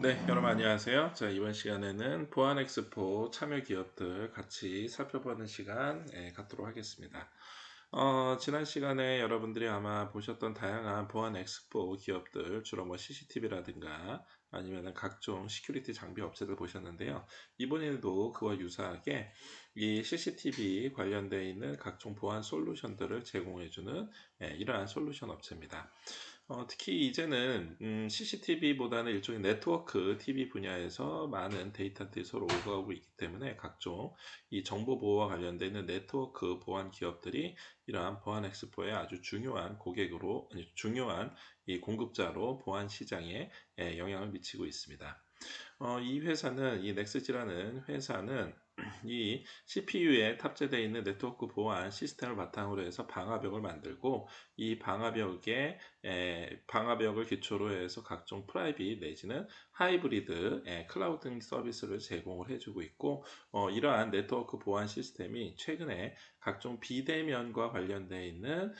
네, 여러분 안녕하세요. 자, 이번 시간에는 보안 엑스포 참여 기업들 같이 살펴보는 시간 갖도록 하겠습니다. 지난 시간에 여러분들이 아마 보셨던 다양한 보안 엑스포 기업들, 주로 뭐 CCTV라든가 아니면 각종 시큐리티 장비 업체들 보셨는데요. 이번에도 그와 유사하게 이 CCTV 관련되어 있는 각종 보안 솔루션들을 제공해주는 이러한 솔루션 업체입니다. 특히 이제는 CCTV보다는 일종의 네트워크 TV 분야에서 많은 데이터들이 서로 오가고 있기 때문에 각종 이 정보 보호와 관련되는 네트워크 보안 기업들이 이러한 보안 엑스포의 아주 중요한 고객으로, 아니, 중요한 이 공급자로 보안 시장에 영향을 미치고 있습니다. 이 회사는, 이 넥스지라는 회사는 이 CPU에 탑재되어 있는 네트워크 보안 시스템을 바탕으로 해서 방화벽을 만들고, 이 방화벽을 기초로 해서 각종 프라이빗 내지는 하이브리드 클라우드 서비스를 제공을 해주고 있고, 이러한 네트워크 보안 시스템이 최근에 각종 비대면과 관련되어 있는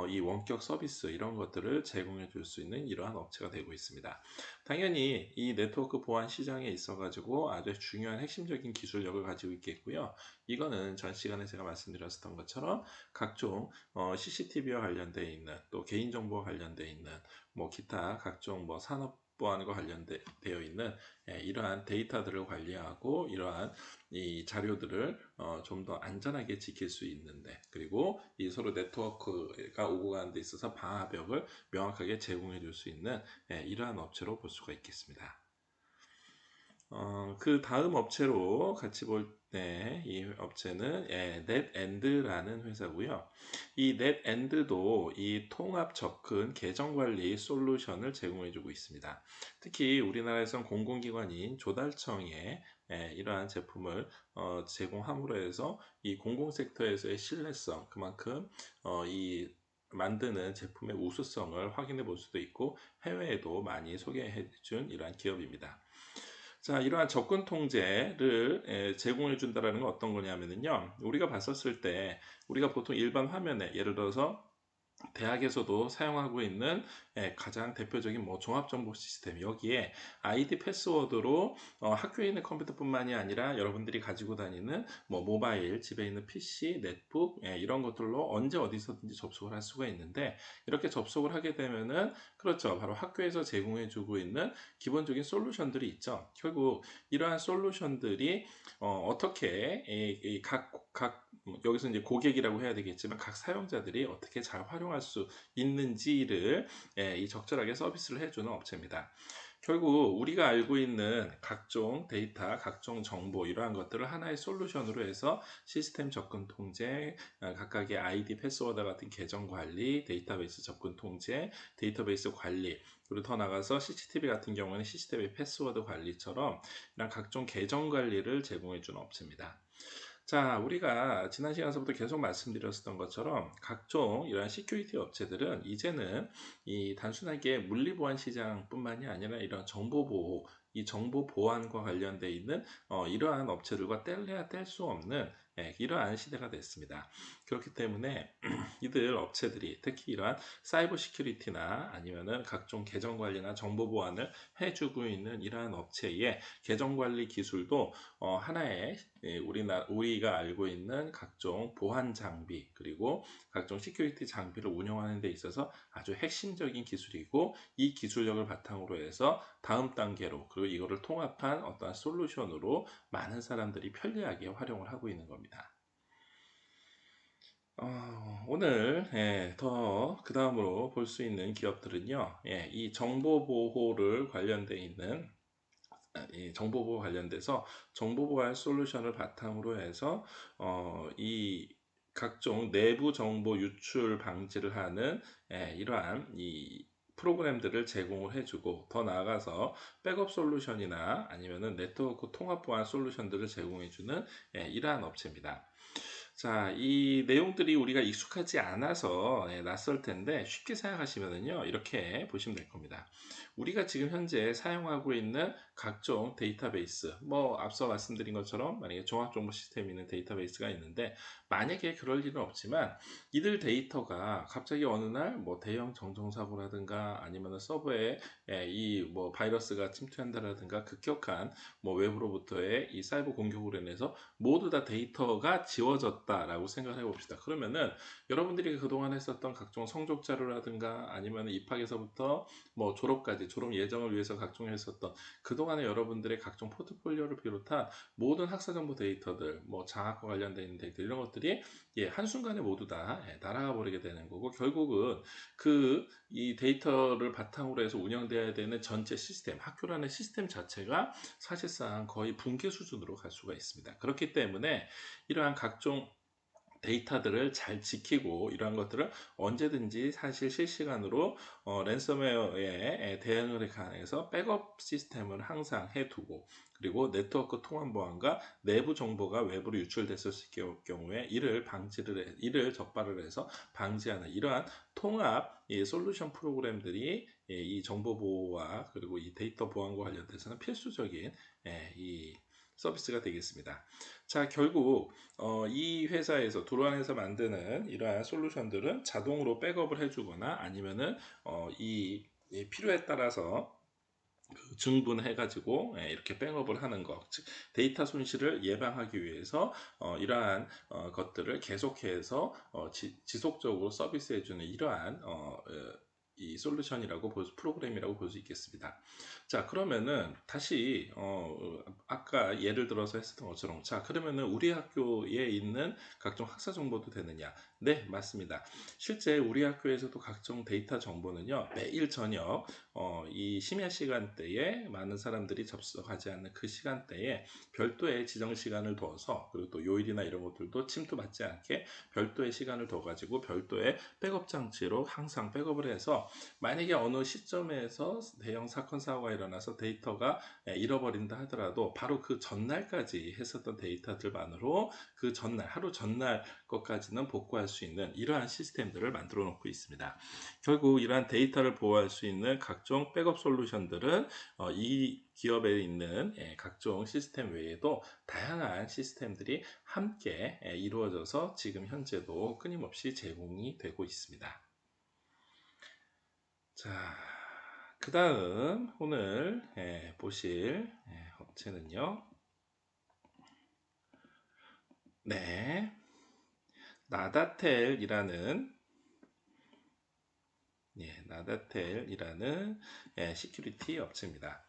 이 원격 서비스 이런 것들을 제공해 줄 수 있는 이러한 업체가 되고 있습니다. 당연히 이 네트워크 보안 시장에 있어 가지고 아주 중요한 핵심적인 기술력을 가지고 있겠고요. 이거는 전 시간에 제가 말씀드렸던 것처럼 각종 CCTV와 관련되어 있는, 또 개인정보와 관련되어 있는 뭐 기타 각종 뭐 산업 보안과 관련되어 있는 이러한 데이터들을 관리하고, 이러한 이 자료들을 좀 더 안전하게 지킬 수 있는데, 그리고 이 서로 네트워크가 오고 가는 데 있어서 방화벽을 명확하게 제공해 줄 수 있는 이러한 업체로 볼 수가 있겠습니다. 그 다음 업체로 같이 볼 때, 이 업체는 넷엔드라는 회사고요. 이 넷엔드도 이 통합 접근 계정 관리 솔루션을 제공해주고 있습니다. 특히 우리나라에선 공공기관인 조달청에 이러한 제품을 제공함으로 해서 이 공공섹터에서의 신뢰성, 그만큼 이 만드는 제품의 우수성을 확인해 볼 수도 있고, 해외에도 많이 소개해 준 이러한 기업입니다. 자, 이러한 접근 통제를 제공해 준다라는 건 어떤 거냐면요. 우리가 봤었을 때 우리가 보통 일반 화면에, 예를 들어서 대학에서도 사용하고 있는 가장 대표적인 뭐 종합정보 시스템, 여기에 아이디 패스워드로 학교에 있는 컴퓨터뿐만이 아니라 여러분들이 가지고 다니는 뭐 모바일, 집에 있는 PC, 넷북 이런 것들로 언제 어디서든지 접속을 할 수가 있는데, 이렇게 접속을 하게 되면은 그렇죠, 바로 학교에서 제공해주고 있는 기본적인 솔루션들이 있죠. 결국 이러한 솔루션들이 어떻게 여기서 이제 고객이라고 해야 되겠지만 각 사용자들이 어떻게 잘 활용할 수 있는지를 이 적절하게 서비스를 해주는 업체입니다. 결국 우리가 알고 있는 각종 데이터, 각종 정보 이러한 것들을 하나의 솔루션으로 해서 시스템 접근 통제, 각각의 아이디, 패스워드 같은 계정 관리, 데이터베이스 접근 통제, 데이터베이스 관리, 그리고 더 나가서 CCTV 같은 경우는 CCTV 패스워드 관리처럼 이런 각종 계정 관리를 제공해 주는 업체입니다. 자, 우리가 지난 시간서부터 계속 말씀드렸었던 것처럼 각종 이러한 시큐리티 업체들은 이제는 이 단순하게 물리보안 시장뿐만이 아니라 이런 정보보호, 이 정보 보안과 관련되어 있는 이러한 업체들과 뗄래야 뗄 수 없는 이러한 시대가 됐습니다. 그렇기 때문에 이들 업체들이 특히 이러한 사이버 시큐리티나 아니면은 각종 계정 관리나 정보 보안을 해주고 있는 이러한 업체의 계정 관리 기술도 하나의 우리가 알고 있는 각종 보안 장비, 그리고 각종 시큐리티 장비를 운영하는 데 있어서 아주 핵심적인 기술이고, 이 기술력을 바탕으로 해서 다음 단계로, 그리고 이거를 통합한 어떠한 솔루션으로 많은 사람들이 편리하게 활용을 하고 있는 겁니다. 오늘 더 그 다음으로 볼 수 있는 기업들은요, 이 정보 보호를 관련돼 있는, 이 정보보호 관련돼서 정보보안 솔루션을 바탕으로 해서 이 각종 내부 정보 유출 방지를 하는 이러한 이 프로그램들을 제공을 해주고, 더 나아가서 백업 솔루션이나 아니면은 네트워크 통합 보안 솔루션들을 제공해주는 이러한 업체입니다. 자, 이 내용들이 우리가 익숙하지 않아서 낯설 텐데 쉽게 생각하시면은요, 이렇게 보시면 될 겁니다. 우리가 지금 현재 사용하고 있는 각종 데이터베이스, 뭐 앞서 말씀드린 것처럼 만약에 종합정보 시스템이 있는 데이터베이스가 있는데 만약에 그럴 일은 없지만 이들 데이터가 갑자기 어느 날 뭐 대형 정정사고라든가 아니면 서버에 이 뭐 바이러스가 침투한다라든가 급격한 뭐 외부로부터의 이 사이버 공격으로 인해서 모두 다 데이터가 지워졌다라고 생각을 해봅시다. 그러면은 여러분들이 그동안 했었던 각종 성적 자료라든가 아니면 입학에서부터 뭐 졸업까지 졸업 예정을 위해서 각종 했었던 그동안의 여러분들의 각종 포트폴리오를 비롯한 모든 학사 정보 데이터들, 뭐 장학과 관련된 있는 데이터 이런 것들이 한순간에 모두 다 날아가 버리게 되는 거고 결국은 그 이 데이터를 바탕으로 해서 운영돼야 되는 전체 시스템, 학교라는 시스템 자체가 사실상 거의 붕괴 수준으로 갈 수가 있습니다. 그렇기 때문에 이러한 각종 데이터들을 잘 지키고 이러한 것들을 언제든지 사실 실시간으로 랜섬웨어에 대응을 가해서 백업 시스템을 항상 해두고 그리고 네트워크 통합 보안과 내부 정보가 외부로 유출됐을 경우에 이를 적발을 해서 방지하는 이러한 통합 솔루션 프로그램들이 이 정보 보호와 그리고 이 데이터 보안과 관련돼서는 필수적인 이 서비스가 되겠습니다. 자, 결국 이 회사에서 도로안에서 만드는 이러한 솔루션들은 자동으로 백업을 해주거나 아니면은 이 필요에 따라서 증분해가지고 이렇게 백업을 하는 것, 즉 데이터 손실을 예방하기 위해서 이러한 것들을 계속해서 지속적으로 서비스해주는 이러한 이 솔루션이라고 프로그램이라고 볼 수 있겠습니다. 자, 그러면은 다시 아까 예를 들어서 했었던 것처럼 자, 그러면은 우리 학교에 있는 각종 학사 정보도 되느냐? 네, 맞습니다. 실제 우리 학교에서도 각종 데이터 정보는요 매일 저녁 이 심야 시간대에 많은 사람들이 접속하지 않는 그 시간대에 별도의 지정 시간을 둬서 그리고 또 요일이나 이런 것들도 침투받지 않게 별도의 시간을 둬 가지고 별도의 백업 장치로 항상 백업을 해서 만약에 어느 시점에서 대형 사건 사고가 일어나서 데이터가 잃어버린다 하더라도 바로 그 전날까지 했었던 데이터들만으로 그 전날 하루 전날 것까지는 복구할 수 있는 이러한 시스템들을 만들어 놓고 있습니다. 결국 이러한 데이터를 보호할 수 있는 각종 백업 솔루션들은 이 기업에 있는 각종 시스템 외에도 다양한 시스템들이 함께 이루어져서 지금 현재도 끊임없이 제공이 되고 있습니다. 자, 그 다음 오늘 보실 업체는요. 네, 나다텔이라는 시큐리티 업체입니다.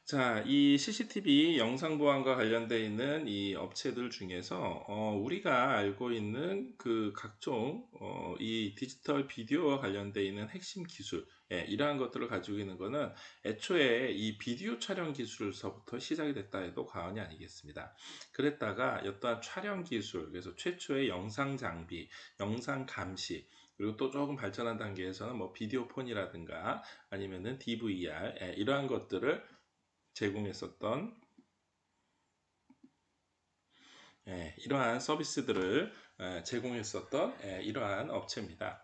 자, 이 CCTV 영상 보안과 관련되어 있는 이 업체들 중에서 우리가 알고 있는 그 각종 이 디지털 비디오와 관련되어 있는 핵심 기술 이러한 것들을 가지고 있는 것은 애초에 이 비디오 촬영 기술서부터 시작이 됐다 해도 과언이 아니겠습니다. 그랬다가 어떠한 촬영 기술, 그래서 최초의 영상 장비, 영상 감시 그리고 또 조금 발전한 단계에서는 뭐 비디오 폰이라든가 아니면은 DVR 이러한 것들을 제공했었던 이러한 서비스들을 제공했었던 이러한 업체입니다.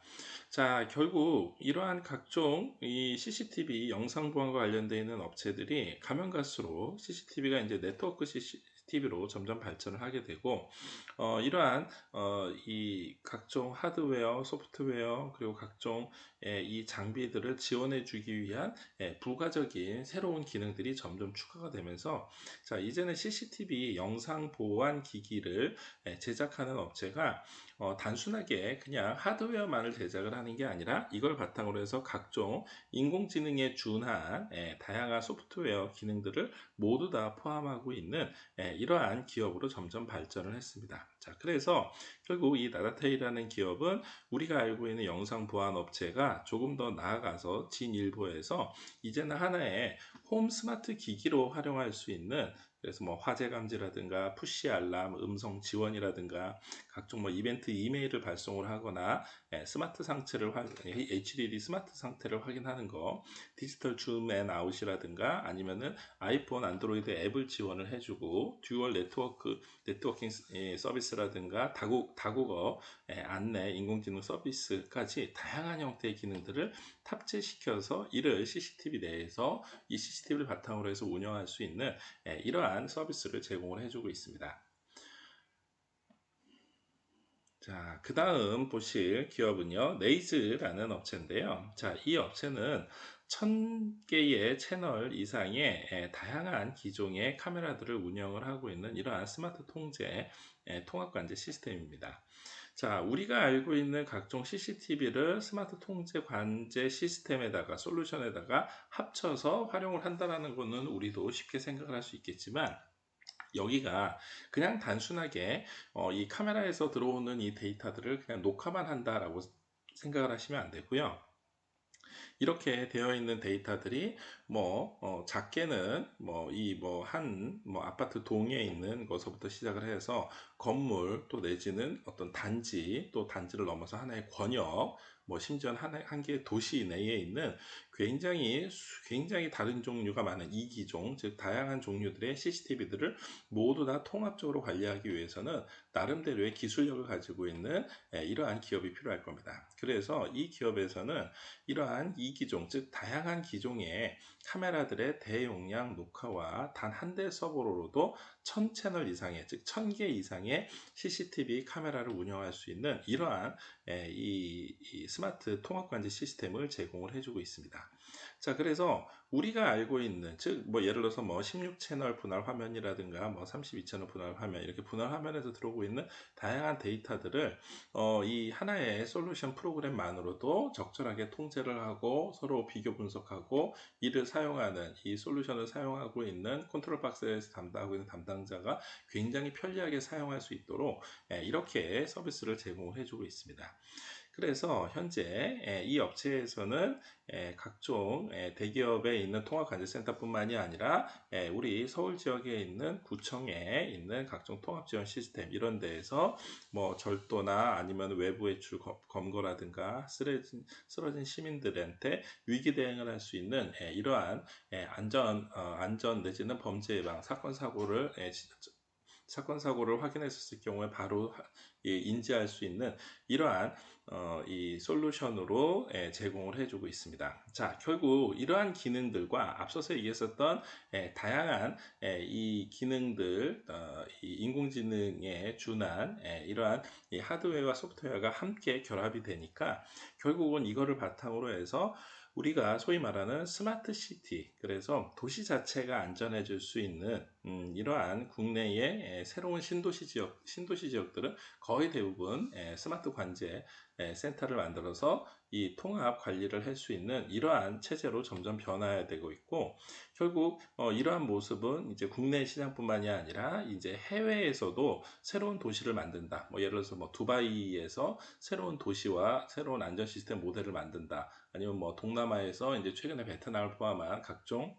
자, 결국 이러한 각종 이 CCTV 영상 보안과 관련되어 있는 업체들이 가면 갈수록 CCTV가 이제 네트워크 CCTV로 점점 발전을 하게 되고 이러한 이 각종 하드웨어, 소프트웨어 그리고 각종 이 장비들을 지원해 주기 위한 부가적인 새로운 기능들이 점점 추가가 되면서 자, 이제는 CCTV 영상 보안 기기를 제작하는 업체가 단순하게 그냥 하드웨어만을 제작을 하는 게 아니라 이걸 바탕으로 해서 각종 인공지능에 준한 다양한 소프트웨어 기능들을 모두 다 포함하고 있는 이러한 기업으로 점점 발전을 했습니다. 자, 그래서 결국 이 나다테이라는 기업은 우리가 알고 있는 영상 보안 업체가 조금 더 나아가서 진일보에서 이제는 하나의 홈 스마트 기기로 활용할 수 있는 그래서 뭐 화재 감지라든가 푸시 알람, 음성 지원이라든가 각종 뭐 이벤트 이메일을 발송을 하거나 스마트 상태를 HDD 스마트 상태를 확인하는 거, 디지털 줌 앤 아웃이라든가 아니면은 아이폰, 안드로이드 앱을 지원을 해주고 듀얼 네트워킹 서비스라든가 다국어 안내, 인공지능 서비스까지 다양한 형태의 기능들을 탑재시켜서 이를 CCTV 내에서 이 CCTV를 바탕으로 해서 운영할 수 있는 이러한 서비스를 제공을 해주고 있습니다. 자, 그 다음 보실 기업은요, 네이즈라는 업체인데요. 자, 이 업체는 1000개의 채널 이상의 다양한 기종의 카메라들을 운영을 하고 있는 이러한 스마트 통제 통합 관제 시스템입니다. 자, 우리가 알고 있는 각종 CCTV를 스마트 통제 관제 시스템에다가 솔루션에다가 합쳐서 활용을 한다는 것은 우리도 쉽게 생각을 할 수 있겠지만, 여기가 그냥 단순하게 이 카메라에서 들어오는 이 데이터들을 그냥 녹화만 한다라고 생각을 하시면 안 되고요. 이렇게 되어 있는 데이터들이 작게는 아파트 동에 있는 것부터 시작을 해서 건물, 또 내지는 어떤 단지, 또 단지를 넘어서 하나의 권역, 심지어 한 개의 도시 내에 있는 굉장히 다른 종류가 많은 이기종, 즉 다양한 종류들의 CCTV들을 모두 다 통합적으로 관리하기 위해서는 나름대로의 기술력을 가지고 있는 이러한 기업이 필요할 겁니다. 그래서 이 기업에서는 이러한 이기종, 즉 다양한 기종의 카메라들의 대용량 녹화와 단 한 대 서버로도 1000채널 이상의, 즉 1000개 이상의 CCTV 카메라를 운영할 수 있는 이러한 이 스마트 통합관제 시스템을 제공을 해주고 있습니다. 자, 그래서 우리가 알고 있는, 즉 예를 들어서 16채널 분할 화면이라든가 32채널 분할 화면, 이렇게 분할 화면에서 들어오고 있는 다양한 데이터들을 이 하나의 솔루션 프로그램만으로도 적절하게 통제를 하고 서로 비교 분석하고 이를 사용하는, 이 솔루션을 사용하고 있는 컨트롤 박스에서 담당하고 있는 담당자가 굉장히 편리하게 사용할 수 있도록 이렇게 서비스를 제공을 해주고 있습니다. 그래서 현재 이 업체에서는 각종 대기업에 있는 통합관제센터뿐만이 아니라 우리 서울 지역에 있는 구청에 있는 각종 통합지원 시스템 이런 데에서 절도나 아니면 외부 외출 검거라든가 쓰러진 시민들한테 위기 대응을 할 수 있는 이러한 안전 내지는 범죄 예방 사건 사고를 확인했을 경우에 바로 인지할 수 있는 이러한 이 솔루션으로 제공을 해주고 있습니다. 자, 결국 이러한 기능들과 앞서서 얘기했었던 다양한 이 기능들, 이 인공지능에 준한 이러한 이 하드웨어와 소프트웨어가 함께 결합이 되니까 결국은 이거를 바탕으로 해서 우리가 소위 말하는 스마트 시티, 그래서 도시 자체가 안전해질 수 있는 이러한 국내의 새로운 신도시 지역들은 거의 대부분 스마트 관제 센터를 만들어서 이 통합 관리를 할 수 있는 이러한 체제로 점점 변화되고 있고, 결국 이러한 모습은 이제 국내 시장뿐만이 아니라 이제 해외에서도 새로운 도시를 만든다. 예를 들어서 두바이에서 새로운 도시와 새로운 안전 시스템 모델을 만든다. 아니면 동남아에서 이제 최근에 베트남을 포함한 각종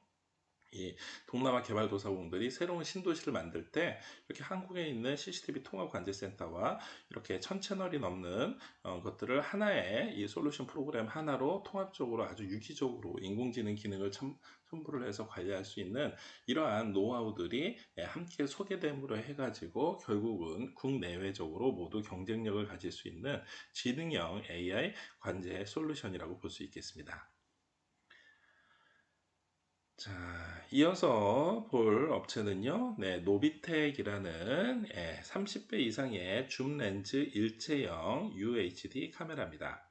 이 동남아 개발도상국들이 새로운 신도시를 만들 때 이렇게 한국에 있는 CCTV 통합관제센터와 이렇게 1000채널이 넘는 것들을 하나의 이 솔루션 프로그램 하나로 통합적으로 아주 유기적으로 인공지능 기능을 첨부를 해서 관리할 수 있는 이러한 노하우들이 함께 소개됨으로 해가지고 결국은 국내외적으로 모두 경쟁력을 가질 수 있는 지능형 AI 관제 솔루션이라고 볼 수 있겠습니다. 자, 이어서 볼 업체는요, 노비텍이라는 30배 이상의 줌 렌즈 일체형 UHD 카메라입니다.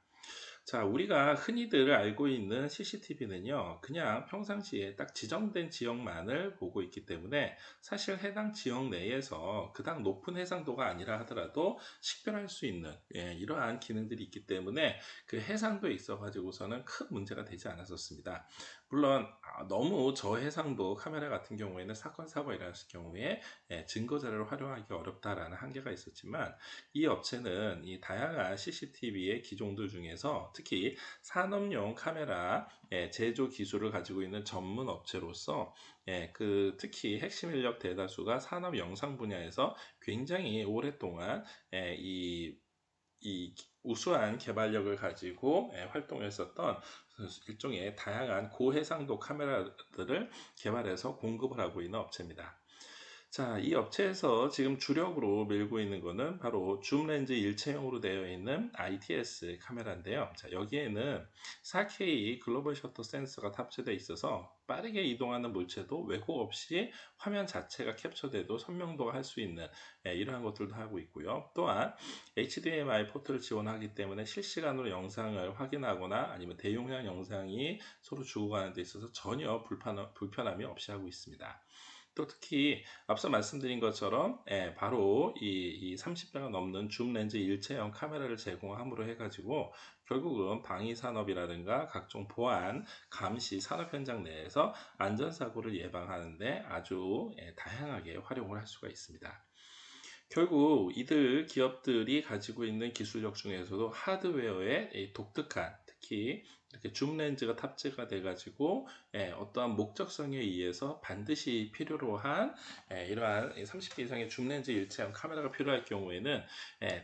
자, 우리가 흔히들 알고 있는 CCTV는요, 그냥 평상시에 딱 지정된 지역만을 보고 있기 때문에 사실 해당 지역 내에서 그닥 높은 해상도가 아니라 하더라도 식별할 수 있는 이러한 기능들이 있기 때문에 그 해상도에 있어 가지고서는 큰 문제가 되지 않았었습니다. 물론 너무 저해상도 카메라 같은 경우에는 사건 사고가 일어났을 경우에 증거 자료를 활용하기 어렵다라는 한계가 있었지만, 이 업체는 이 다양한 CCTV의 기종들 중에서 특히 산업용 카메라 제조 기술을 가지고 있는 전문 업체로서 특히 핵심 인력 대다수가 산업 영상 분야에서 굉장히 오랫동안 이 우수한 개발력을 가지고 활동했었던 일종의 다양한 고해상도 카메라들을 개발해서 공급을 하고 있는 업체입니다. 자, 이 업체에서 지금 주력으로 밀고 있는 거는 바로 줌 렌즈 일체형으로 되어 있는 ITS 카메라인데요. 자, 여기에는 4K 글로벌 셔터 센서가 탑재되어 있어서 빠르게 이동하는 물체도 왜곡 없이 화면 자체가 캡처돼도 선명도가 할 수 있는 이러한 것들도 하고 있고요. 또한 HDMI 포트를 지원하기 때문에 실시간으로 영상을 확인하거나 아니면 대용량 영상이 서로 주고가는 데 있어서 전혀 불편함이 없이 하고 있습니다. 또 특히 앞서 말씀드린 것처럼 바로 이 30대가 넘는 줌 렌즈 일체형 카메라를 제공함으로 해가지고 결국은 방위 산업이라든가 각종 보안 감시 산업 현장 내에서 안전사고를 예방하는데 아주 다양하게 활용을 할 수가 있습니다. 결국 이들 기업들이 가지고 있는 기술력 중에서도 하드웨어의 독특한, 특히 이렇게 줌 렌즈가 탑재가 돼가지고 어떠한 목적성에 의해서 반드시 필요로 한 이러한 30개 이상의 줌 렌즈 일체형 카메라가 필요할 경우에는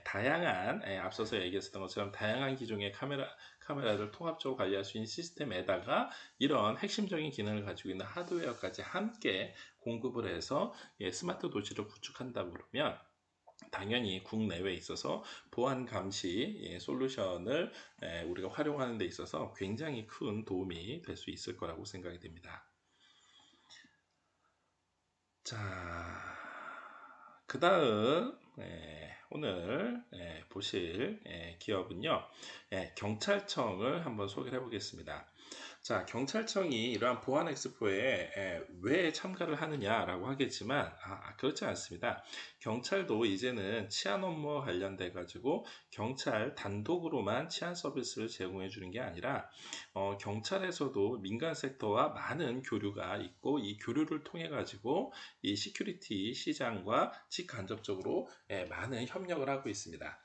다양한 앞서서 얘기했었던 것처럼 다양한 기종의 카메라를 통합적으로 관리할 수 있는 시스템에다가 이런 핵심적인 기능을 가지고 있는 하드웨어까지 함께 공급을 해서 스마트 도시를 구축한다 그러면 당연히 국내외에 있어서 보안 감시 솔루션을 우리가 활용하는 데 있어서 굉장히 큰 도움이 될 수 있을 거라고 생각이 됩니다. 자, 그 다음 오늘 보실 기업은요, 경찰청을 한번 소개를 해보겠습니다. 자, 경찰청이 이러한 보안 엑스포에 왜 참가를 하느냐라고 하겠지만, 그렇지 않습니다. 경찰도 이제는 치안 업무와 관련돼 가지고 경찰 단독으로만 치안 서비스를 제공해 주는 게 아니라 경찰에서도 민간 섹터와 많은 교류가 있고, 이 교류를 통해 가지고 이 시큐리티 시장과 직간접적으로 많은 협력을 하고 있습니다.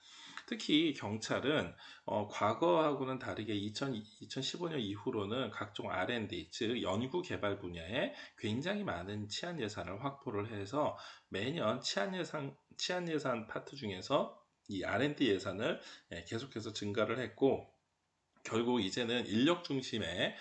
특히 경찰은 과거하고는 다르게 2015년 이후로는 각종 R&D, 즉 연구 개발 분야에 굉장히 많은 치안 예산을 확보를 해서 매년 치안 예산 파트 중에서 이 R&D 예산을 계속해서 증가를 했고, 결국 이제는 인력 중심의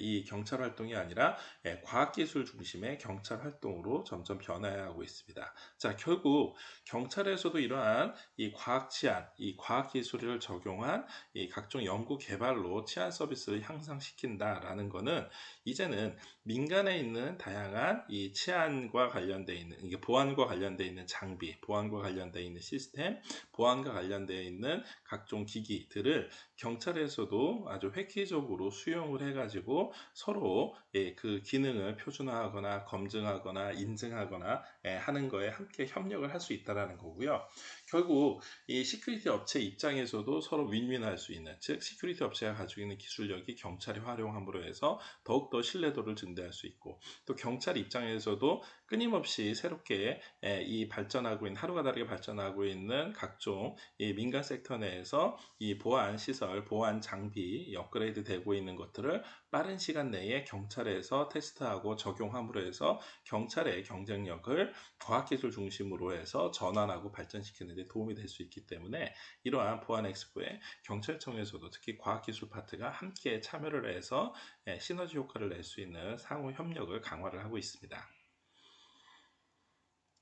이 경찰 활동이 아니라 과학기술 중심의 경찰 활동으로 점점 변화하고 있습니다. 자, 결국 경찰에서도 이러한 이 과학 치안, 이 과학기술을 적용한 이 각종 연구 개발로 치안 서비스를 향상시킨다라는 것은 이제는 민간에 있는 다양한 이 치안과 관련되어 있는, 이게 보안과 관련되어 있는 장비, 보안과 관련되어 있는 시스템, 보안과 관련되어 있는 각종 기기들을 경찰에서도 아주 획기적으로 수용을 해가지고 서로 그 기능을 표준화하거나 검증하거나 인증하거나 하는 거에 함께 협력을 할 수 있다는 거고요. 결국 이 시큐리티 업체 입장에서도 서로 윈윈할 수 있는, 즉 시큐리티 업체가 가지고 있는 기술력이 경찰이 활용함으로 해서 더욱더 신뢰도를 증대할 수 있고, 또 경찰 입장에서도 끊임없이 새롭게 이 발전하고 있는, 하루가 다르게 발전하고 있는 각종 이 민간 섹터 내에서 이 보안 시설, 보안 장비 업그레이드 되고 있는 것들을 빠른 시간 내에 경찰에서 테스트하고 적용함으로 해서 경찰의 경쟁력을 과학기술 중심으로 해서 전환하고 발전시키는 데 도움이 될 수 있기 때문에 이러한 보안 엑스포에 경찰청에서도 특히 과학기술 파트가 함께 참여를 해서 시너지 효과를 낼 수 있는 상호 협력을 강화를 하고 있습니다.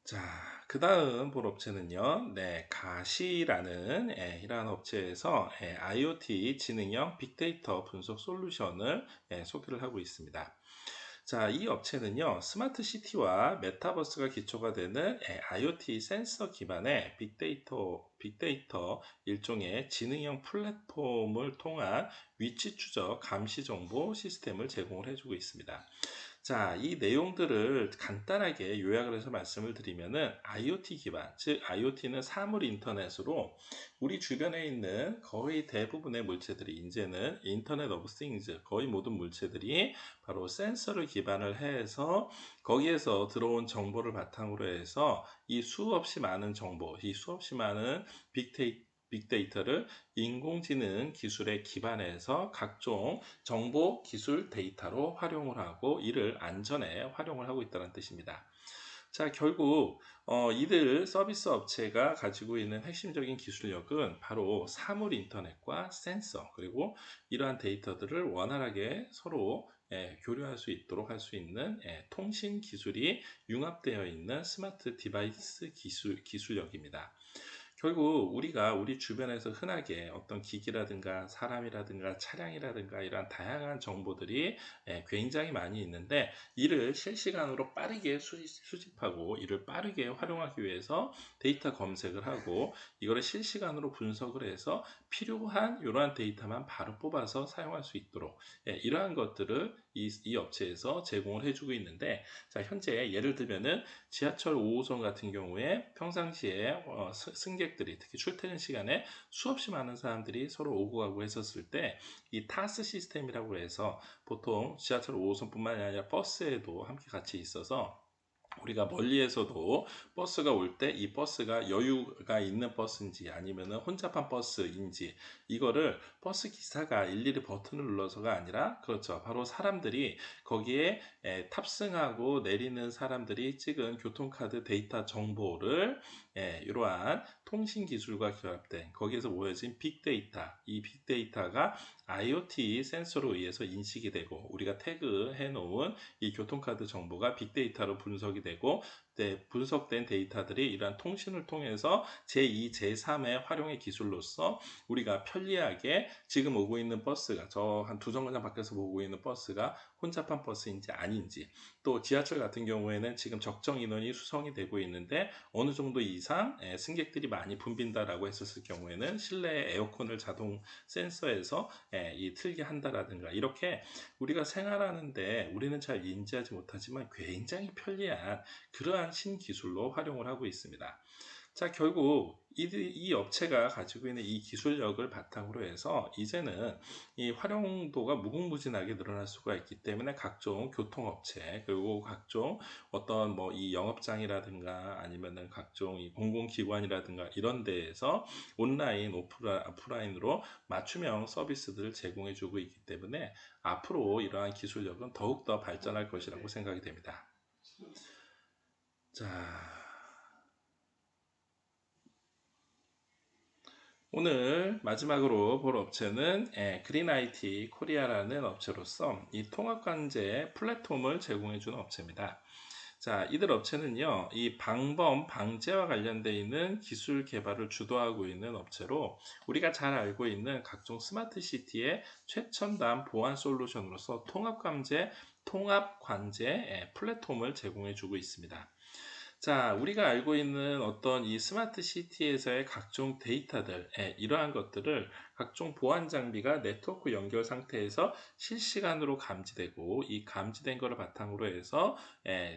자, 그 다음 볼 업체는요, 가시라는 이러한 업체에서 IoT 지능형 빅데이터 분석 솔루션을 소개를 하고 있습니다. 자, 이 업체는요, 스마트 시티와 메타버스가 기초가 되는 IoT 센서 기반의 빅데이터 일종의 지능형 플랫폼을 통한 위치 추적 감시 정보 시스템을 제공을 해주고 있습니다. 자, 이 내용들을 간단하게 요약을 해서 말씀을 드리면은 IoT 기반, 즉 IoT는 사물 인터넷으로 우리 주변에 있는 거의 대부분의 물체들이 이제는 인터넷 오브 띵즈, 거의 모든 물체들이 바로 센서를 기반을 해서 거기에서 들어온 정보를 바탕으로 해서 이 수없이 많은 정보, 이 수없이 많은 빅데이터를 인공지능 기술에 기반해서 각종 정보 기술 데이터로 활용을 하고 이를 안전에 활용을 하고 있다는 뜻입니다. 자, 결국 이들 서비스 업체가 가지고 있는 핵심적인 기술력은 바로 사물 인터넷과 센서, 그리고 이러한 데이터들을 원활하게 서로 교류할 수 있도록 할 수 있는 통신 기술이 융합되어 있는 스마트 디바이스 기술력입니다. 결국 우리가 우리 주변에서 흔하게 어떤 기기라든가 사람이라든가 차량이라든가 이러한 다양한 정보들이 굉장히 많이 있는데, 이를 실시간으로 빠르게 수집하고 이를 빠르게 활용하기 위해서 데이터 검색을 하고 이거를 실시간으로 분석을 해서 필요한 이러한 데이터만 바로 뽑아서 사용할 수 있도록 이러한 것들을 이 업체에서 제공을 해주고 있는데, 자, 현재 예를 들면은 지하철 5호선 같은 경우에 평상시에 승객들이 특히 출퇴근 시간에 수없이 많은 사람들이 서로 오고 가고 했었을 때 이 타스 시스템이라고 해서 보통 지하철 5호선뿐만이 아니라 버스에도 함께 같이 있어서 우리가 멀리에서도 버스가 올 때 이 버스가 여유가 있는 버스인지 아니면 혼잡한 버스인지 이거를 버스 기사가 일일이 버튼을 눌러서가 아니라, 그렇죠, 바로 사람들이 거기에 탑승하고 내리는 사람들이 찍은 교통카드 데이터 정보를 이러한 통신 기술과 결합된 거기에서 모여진 빅데이터, 이 빅데이터가 IoT 센서로 의해서 인식이 되고 우리가 태그해 놓은 이 교통카드 정보가 빅데이터로 분석이 되고 분석된 데이터들이 이러한 통신을 통해서 제2, 제3의 활용의 기술로서 우리가 편리하게 지금 오고 있는 버스가 저 한 두 정거장 밖에서 오고 있는 버스가 혼잡한 버스인지 아닌지, 또 지하철 같은 경우에는 지금 적정 인원이 수송이 되고 있는데 어느 정도 이상 승객들이 많이 붐빈다라고 했었을 경우에는 실내에 에어컨을 자동 센서에서 이 틀게 한다라든가, 이렇게 우리가 생활하는데 우리는 잘 인지하지 못하지만 굉장히 편리한 그러한 신기술로 활용을 하고 있습니다. 자, 결국 이 업체가 가지고 있는 이 기술력을 바탕으로 해서 이제는 이 활용도가 무궁무진하게 늘어날 수가 있기 때문에 각종 교통업체, 그리고 각종 어떤 뭐 이 영업장이라든가 아니면은 각종 이 공공기관이라든가 이런 데에서 온라인, 오프라인으로 맞춤형 서비스들을 제공해 주고 있기 때문에 앞으로 이러한 기술력은 더욱더 발전할 것이라고 생각이 됩니다. 자, 오늘 마지막으로 볼 업체는 그린 IT 코리아라는 업체로서 이 통합관제 플랫폼을 제공해 주는 업체입니다. 자, 이들 업체는요, 이 방범 방제와 관련되어 있는 기술 개발을 주도하고 있는 업체로 우리가 잘 알고 있는 각종 스마트 시티의 최첨단 보안 솔루션으로서 통합관제 플랫폼을 제공해 주고 있습니다. 자, 우리가 알고 있는 어떤 이 스마트 시티에서의 각종 데이터들, 이러한 것들을 각종 보안 장비가 네트워크 연결 상태에서 실시간으로 감지되고 이 감지된 것을 바탕으로 해서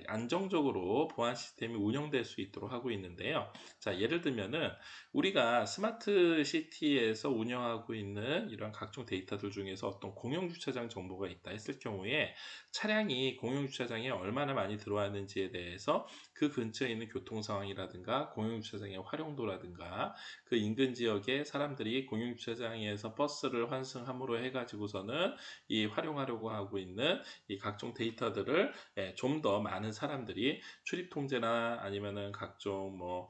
안정적으로 보안 시스템이 운영될 수 있도록 하고 있는데요. 자, 예를 들면은 우리가 스마트 시티에서 운영하고 있는 이런 각종 데이터들 중에서 어떤 공영 주차장 정보가 있다 했을 경우에 차량이 공영 주차장에 얼마나 많이 들어왔는지에 대해서 그 근처에 있는 교통 상황이라든가 공영주차장의 활용도라든가 그 인근 지역에 사람들이 공영주차장에서 버스를 환승함으로 해가지고서는 이 활용하려고 하고 있는 이 각종 데이터들을 좀 더 많은 사람들이 출입 통제나 아니면은 각종 뭐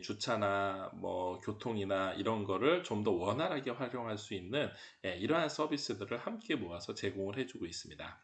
주차나 뭐 교통이나 이런 거를 좀 더 원활하게 활용할 수 있는 이러한 서비스들을 함께 모아서 제공을 해주고 있습니다.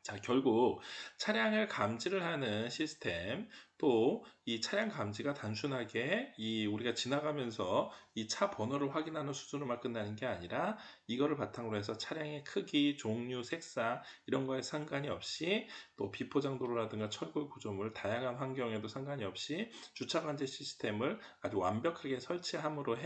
자, 결국 차량을 감지를 하는 시스템, 또 이 차량 감지가 단순하게 우리가 지나가면서 이 차 번호를 확인하는 수준으로만 끝나는 게 아니라 이거를 바탕으로 해서 차량의 크기, 종류, 색상 이런 거에 상관이 없이 또 비포장도로라든가 철골 구조물 다양한 환경에도 상관이 없이 주차 관제 시스템을 아주 완벽하게 설치함으로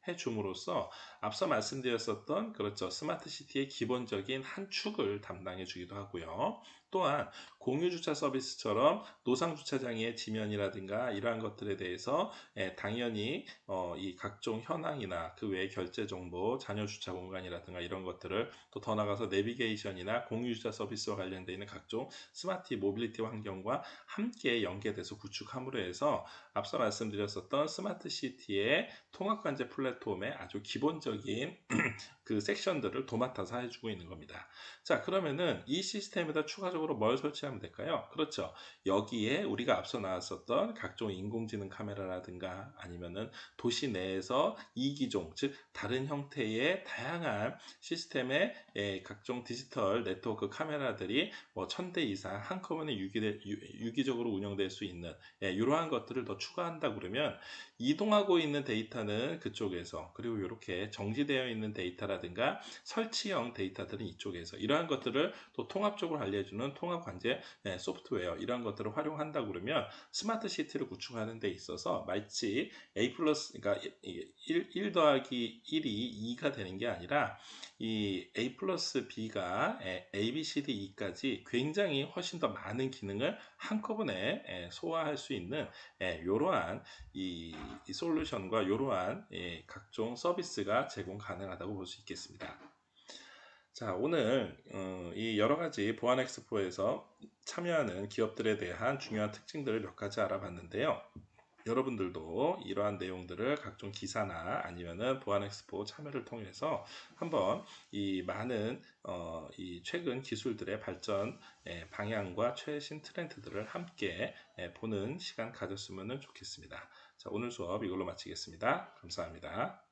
해줌으로써 앞서 말씀드렸었던, 그렇죠, 스마트 시티의 기본적인 한 축을 담당해 주기도 하고요. 또한 공유주차 서비스처럼 노상주차장의 지면이라든가 이러한 것들에 대해서 당연히 이 각종 현황이나 그 외의 결제 정보, 자녀 주차 공간이라든가 이런 것들을 또 더 나가서 내비게이션이나 공유주차 서비스와 관련되어 있는 각종 스마트 모빌리티 환경과 함께 연계돼서 구축함으로 해서 앞서 말씀드렸었던 스마트 시티의 통합관제 플랫폼의 아주 기본적인 그 섹션들을 도맡아서 해주고 있는 겁니다. 자, 그러면은 이 시스템에다 추가적으로 뭘 설치하면 될까요? 그렇죠. 여기에 우리가 앞서 나왔었던 각종 인공지능 카메라라든가 아니면은 도시 내에서 이기종, 즉 다른 형태의 다양한 시스템의 각종 디지털 네트워크 카메라들이 뭐 1000대 이상 한꺼번에 유기적으로 운영될 수 있는 이러한 것들을 더 추가한다 그러면 이동하고 있는 데이터는 그쪽에서, 그리고 이렇게 정지되어 있는 데이터라든가 설치형 데이터들은 이쪽에서, 이러한 것들을 또 통합적으로 알려주는 통합관제 소프트웨어, 이러한 것들을 활용한다 그러면 스마트 시티를 구축하는 데 있어서 마치 A 플러스, 그러니까 1 더하기 1이 2가 되는 게 아니라 이 A 플러스 B가 A, B, C, D, E까지 굉장히 훨씬 더 많은 기능을 한꺼번에 소화할 수 있는 이러한 이 솔루션과 이러한 각종 서비스가 제공 가능하다고 볼 수 있겠습니다. 자, 오늘 이 여러 가지 보안 엑스포에서 참여하는 기업들에 대한 중요한 특징들을 몇 가지 알아봤는데요. 여러분들도 이러한 내용들을 각종 기사나 아니면은 보안 엑스포 참여를 통해서 한번 이 많은 이 최근 기술들의 발전 방향과 최신 트렌드들을 함께 보는 시간 가졌으면 좋겠습니다. 자, 오늘 수업 이걸로 마치겠습니다. 감사합니다.